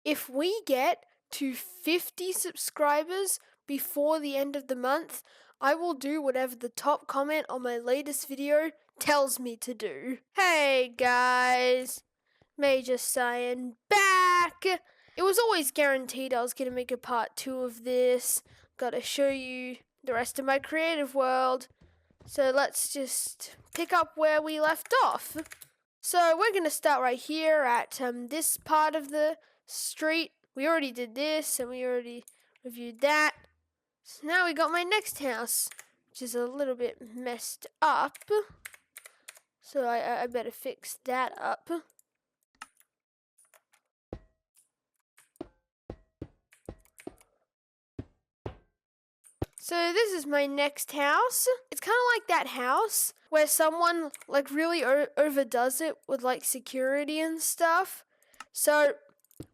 If we get to 50 subscribers before the end of the month, I will do whatever the top comment on my latest video tells me to do. Hey guys, Major Cyan back! It was always guaranteed I was going to make a part 2 of this. Gotta show you the rest of my creative world. So let's just pick up where we left off. So we're going to start right here at this part of the street. We already did this and we already reviewed that. So now we got my next house, which is a little bit messed up. So I better fix that up. So this is my next house. It's kind of like that house where someone like really overdoes it with like security and stuff. So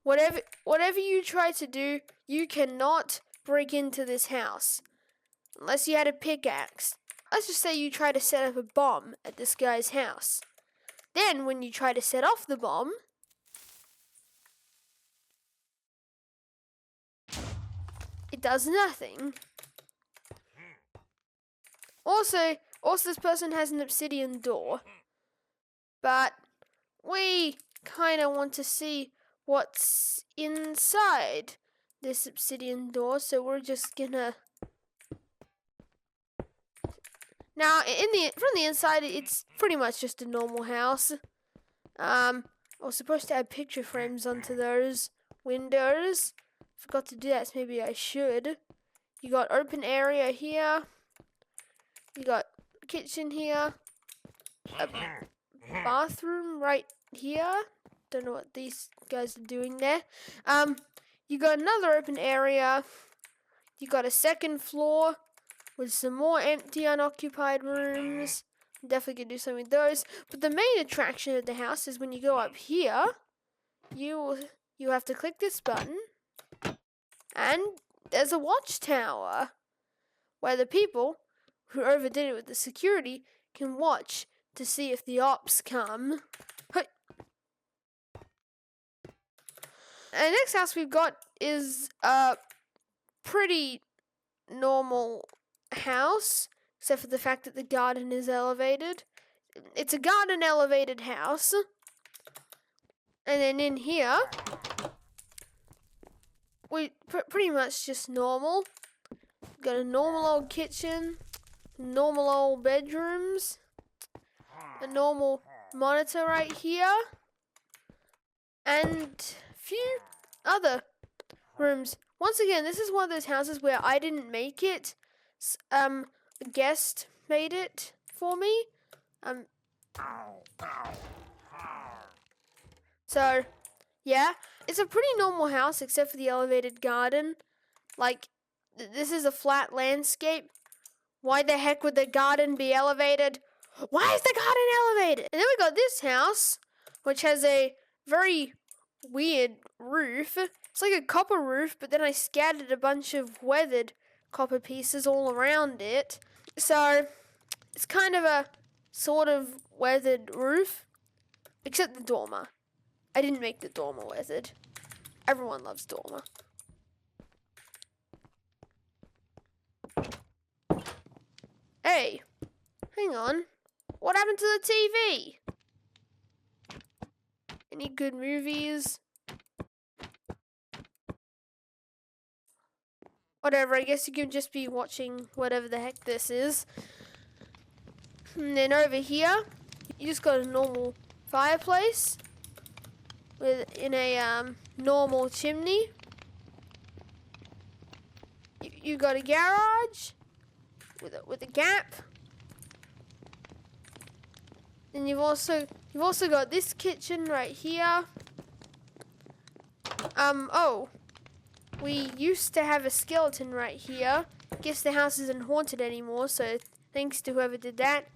whatever you try to do, you cannot break into this house unless you had a pickaxe. Let's just say you try to set up a bomb at this guy's house. Then when you try to set off the bomb, it does nothing. Also this person has an obsidian door, but we kind of want to see what's inside this obsidian door, so we're just gonna. Now, from the inside, it's pretty much just a normal house. I was supposed to add picture frames onto those windows. Forgot to do that, so maybe I should. You got open area here. You got kitchen here. A bathroom right here. Don't know what these guys are doing there. You got another open area. You got a second floor with some more empty, unoccupied rooms. Definitely gonna do something with those. But the main attraction of the house is when you go up here, you have to click this button, and there's a watchtower where the people who overdid it with the security can watch to see if the ops come. And the next house we've got is a pretty normal house, except for the fact that the garden is elevated. It's a garden elevated house. And then in here, we pretty much just normal. Got a normal old kitchen, normal old bedrooms, a normal monitor right here, and few other rooms. Once again, this is one of those houses where I didn't make it. A guest made it for me. So, yeah, it's a pretty normal house except for the elevated garden. Like, this is a flat landscape. Why the heck would the garden be elevated? Why is the garden elevated? And then we got this house, which has a very weird roof. It's like a copper roof, but then I scattered a bunch of weathered copper pieces all around it. So it's kind of a sort of weathered roof, except the dormer. I didn't make the dormer weathered. Everyone loves dormer. Hey, hang on. What happened to the TV? Any good movies? Whatever, I guess you can just be watching whatever the heck this is. And then over here, you just got a normal fireplace in a normal chimney. You got a garage with a gap. Then you've also got this kitchen right here. We used to have a skeleton right here. Guess the house isn't haunted anymore, so thanks to whoever did that.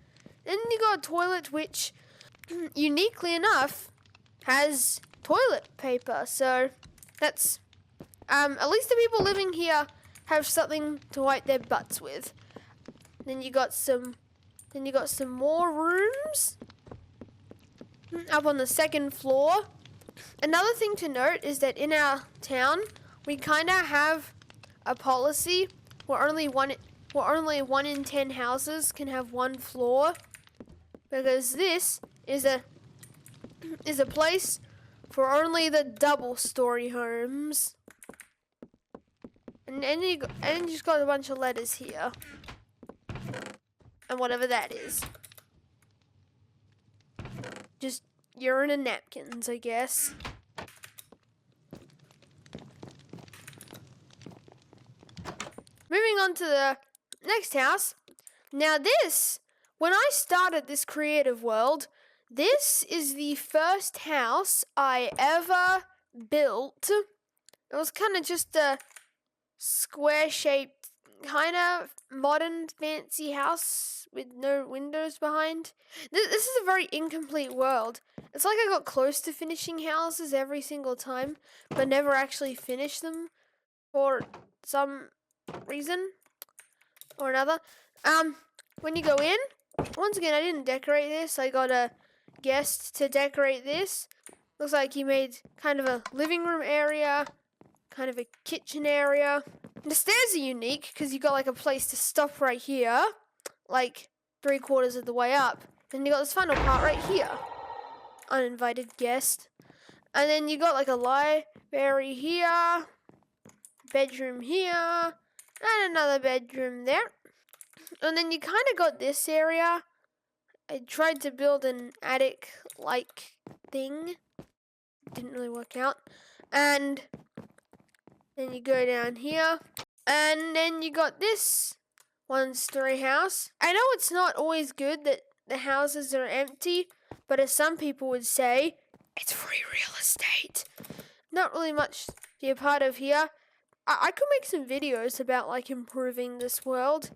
Then you got a toilet, which, uniquely enough, has toilet paper. So that's at least the people living here have something to wipe their butts with. Then you got some more rooms up on the second floor. Another thing to note is that in our town, we kind of have a policy where only one in 10 houses can have one floor, because this is a place for only the double-story homes. And you just got a bunch of letters here, and whatever that is, just urine and napkins, I guess. Moving on to the next house. Now this, when I started this creative world, this is the first house I ever built. It was kind of just a square-shaped, kind of modern, fancy house with no windows behind. This is a very incomplete world. It's like I got close to finishing houses every single time, but never actually finished them for some reason or another. When you go in, once again, I didn't decorate this. I got a guest to decorate this. Looks like he made kind of a living room area, kind of a kitchen area. The stairs are unique because you got like a place to stop right here, like 3/4 of the way up. Then you got this final part right here, uninvited guest. And then you got like a library here, bedroom here, and another bedroom there. And then you kind of got this area. I tried to build an attic-like thing. Didn't really work out. And then you go down here. And then you got this one-story house. I know it's not always good that the houses are empty, but as some people would say, it's free real estate. Not really much to be a part of here. I could make some videos about like improving this world.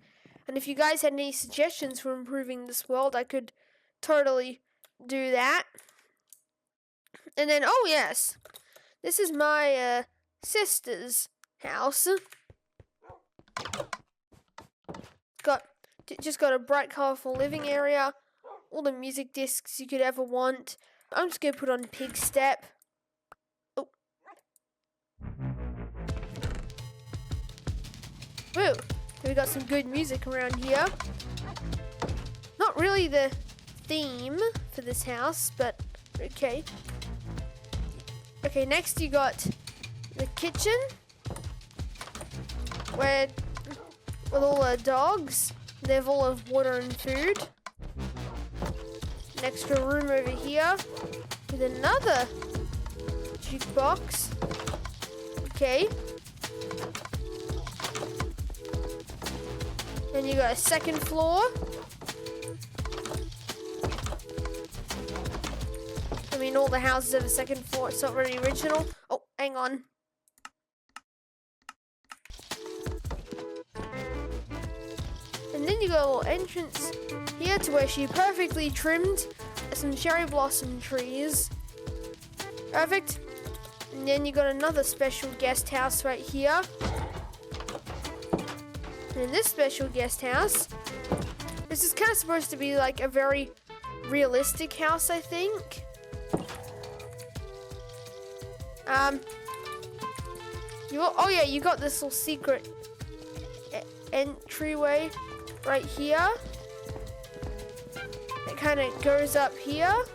And if you guys had any suggestions for improving this world, I could totally do that. And then, oh yes, this is my sister's house. Just got a bright, colourful living area. All the music discs you could ever want. I'm just going to put on Pig Step. Oh. Woo. We got some good music around here. Not really the theme for this house, but okay. Okay, next you got the kitchen, where with all the dogs, they're full of water and food. An extra room over here with another jukebox. Okay. Then you got a second floor. I mean, all the houses have a second floor. It's not very original. Oh, hang on. And then you got a little entrance here to where she perfectly trimmed some cherry blossom trees. Perfect. And then you got another special guest house right here. And in this special guest house, this is kind of supposed to be like a very realistic house, I think. You got this little secret entryway right here. It kind of goes up here,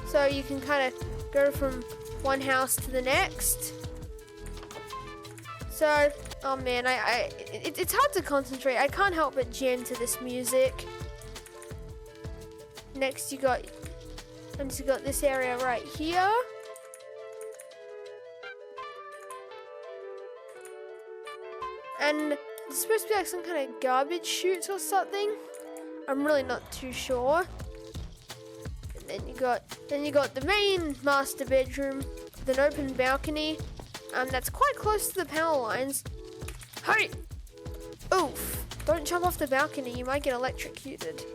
so you can kind of go from one house to the next. So, oh man, it's hard to concentrate. I can't help but jam to this music. Next you got this area right here. And it's supposed to be like some kind of garbage chute or something. I'm really not too sure. And then you got the main master bedroom with an open balcony. That's quite close to the power lines. Hey! Oof! Don't jump off the balcony, you might get electrocuted.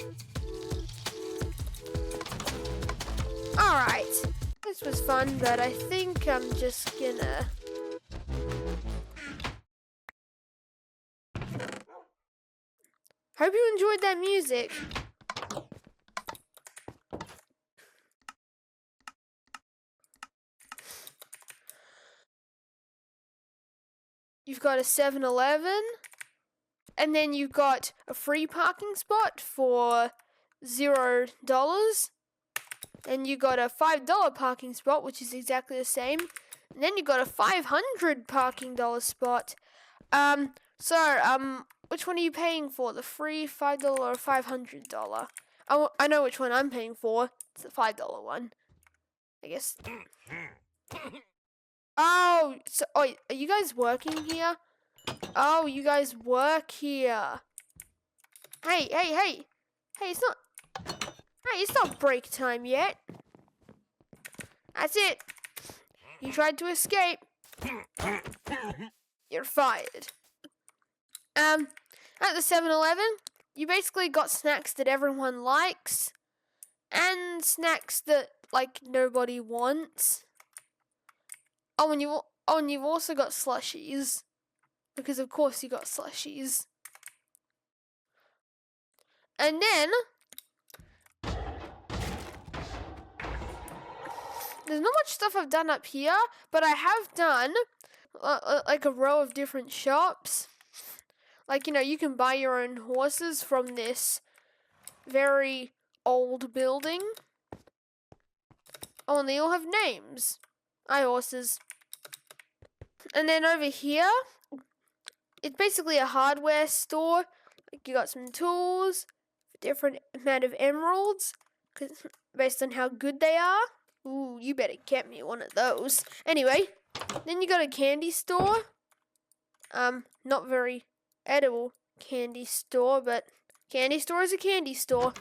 Alright. This was fun, but I think I'm just gonna... Hope you enjoyed that music. you've got a 7-Eleven, and then you've got a free parking spot for $0. And you got a $5 parking spot, which is exactly the same. And then you got a $500 parking spot. Which one are you paying for? The free $5 or $500? I know which one I'm paying for. It's the $5 one, I guess. Oh, are you guys working here? Oh, you guys work here. Hey, it's not break time yet. That's it. You tried to escape. You're fired. At the 7-Eleven, you basically got snacks that everyone likes and snacks that like nobody wants. Oh, and you've also got slushies, because of course you got slushies. And then there's not much stuff I've done up here, but I have done like a row of different shops. Like, you can buy your own horses from this very old building. Oh, and they all have names. Horses. And then over here, it's basically a hardware store. Like, you got some tools, different amount of emeralds, based on how good they are. Ooh, you better get me one of those. Anyway, then you got a candy store. Not very edible candy store, but candy store is a candy store.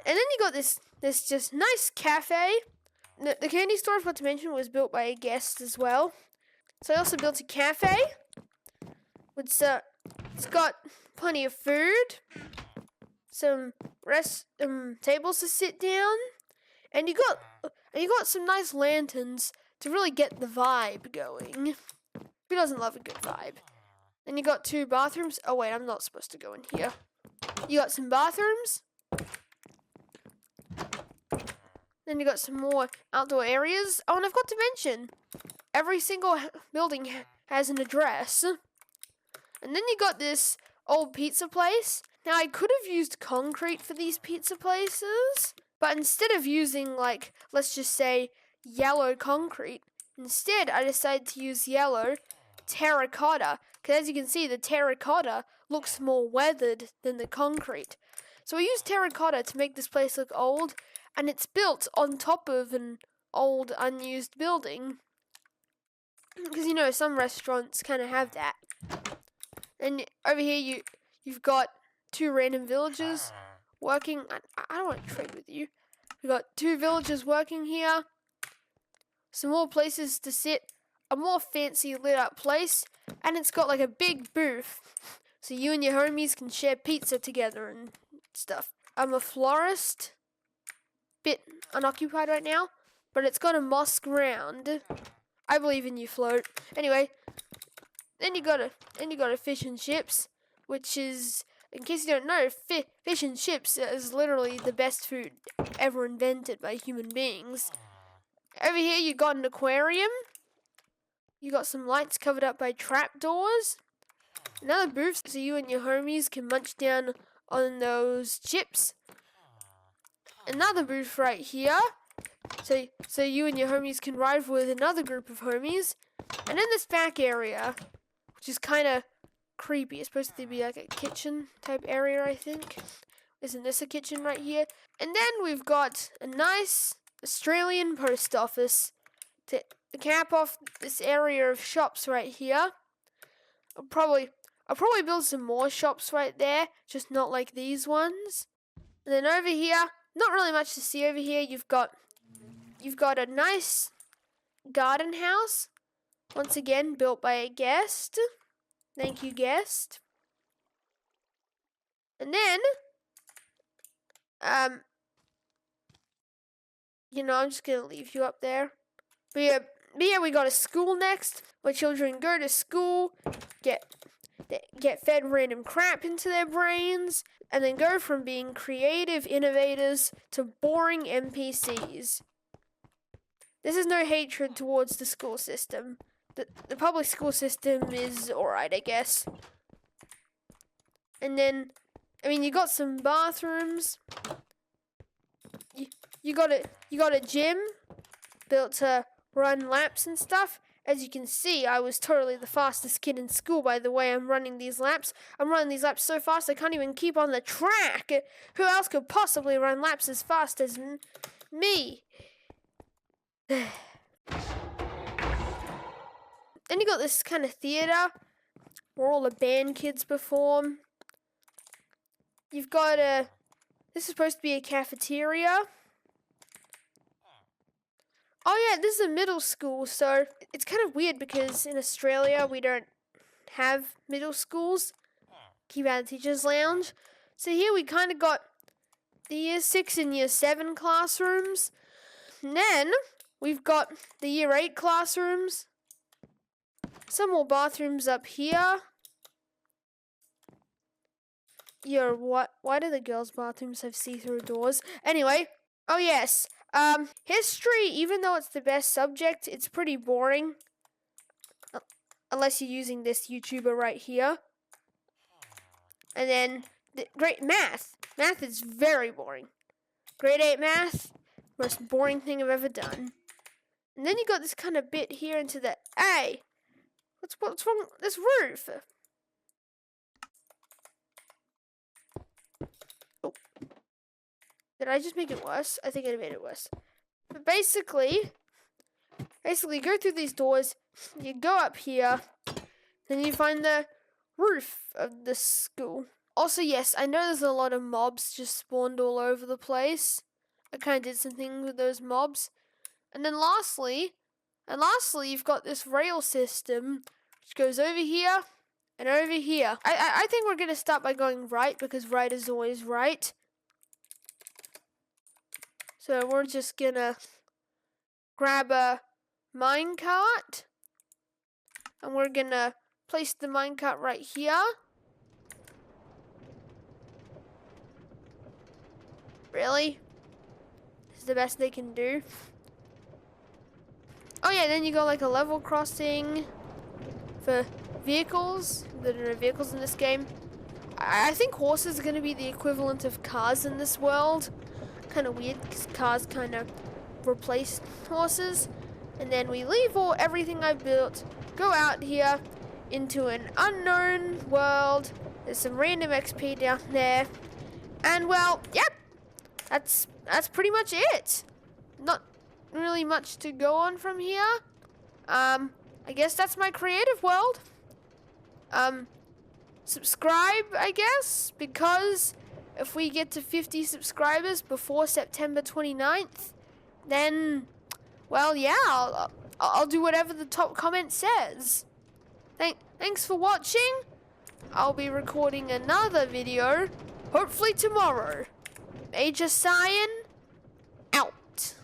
And then you got this just nice cafe. The candy store, I forgot to mention, was built by a guest as well. So I also built a cafe. It's got plenty of food, some tables to sit down, and you got some nice lanterns to really get the vibe going. Who doesn't love a good vibe? Then you got 2 bathrooms. Oh wait, I'm not supposed to go in here. You got some bathrooms. Then you got some more outdoor areas. Oh, and I forgot to mention, every single building has an address. And then you got this old pizza place. Now, I could have used concrete for these pizza places, but instead of using, like, let's just say, yellow concrete, instead I decided to use yellow terracotta. Because as you can see, the terracotta looks more weathered than the concrete. So I used terracotta to make this place look old, and it's built on top of an old, unused building. Because, some restaurants kind of have that. And over here, you've got 2 random villagers working. I don't want to trade with you. We've got 2 villagers working here. Some more places to sit. A more fancy lit up place. And it's got like a big booth. So you and your homies can share pizza together and stuff. I'm a florist. Bit unoccupied right now. But it's got a moss ground. I believe in you, Float. Anyway, then you got a fish and chips, which is, in case you don't know, fish and chips is literally the best food ever invented by human beings. Over here you got an aquarium. You got some lights covered up by trapdoors. Another booth so you and your homies can munch down on those chips. Another booth right here. So you and your homies can ride with another group of homies. And then this back area, which is kind of creepy. It's supposed to be like a kitchen type area, I think. Isn't this a kitchen right here? And then we've got a nice Australian post office to cap off this area of shops right here. I'll probably build some more shops right there, just not like these ones. And then over here, not really much to see over here. You've got a nice garden house, once again built by a guest. Thank you, guest. And then, I'm just gonna leave you up there. But yeah, we got a school next, where children go to school, get fed random crap into their brains, and then go from being creative innovators to boring NPCs. This is no hatred towards the school system. the public school system is alright, I guess. And then, I mean, you got some bathrooms. You got a gym built to run laps and stuff. As you can see, I was totally the fastest kid in school by the way I'm running these laps. I'm running these laps so fast I can't even keep on the track. Who else could possibly run laps as fast as me? Then you got this kind of theater where all the band kids perform. You've got this is supposed to be a cafeteria. Oh yeah, this is a middle school, so it's kind of weird because in Australia we don't have middle schools. Keep out of the teacher's lounge. So here we kind of got the year 6 and year 7 classrooms. And then we've got the year 8 classrooms. Some more bathrooms up here. Why do the girls' bathrooms have see-through doors? Anyway, oh yes. History, even though it's the best subject, it's pretty boring. Unless you're using this YouTuber right here. And then, great math. Math is very boring. Grade 8 math, most boring thing I've ever done. And then you got this kind of bit here into the, hey, what's wrong with this roof? Oh. Did I just make it worse? I think I made it worse. But basically go through these doors, you go up here, then you find the roof of the school. Also, yes, I know there's a lot of mobs just spawned all over the place. I kind of did something with those mobs. And then lastly, you've got this rail system, which goes over here and over here. I think we're going to start by going right, because right is always right. So we're just going to grab a minecart, and we're going to place the minecart right here. Really? This is the best they can do. Oh yeah, then you got like a level crossing for vehicles. There are no vehicles in this game. I think horses are going to be the equivalent of cars in this world. Kind of weird because cars kind of replace horses. And then we leave everything I've built, go out here into an unknown world. There's some random XP down there. And well, yep, that's pretty much it. Not really much to go on from here. I guess that's my creative world. Subscribe, I guess, because if we get to 50 subscribers before September 29th, then, well, yeah, I'll do whatever the top comment says. Thanks for watching. I'll be recording another video, hopefully tomorrow. Major Cyan, out.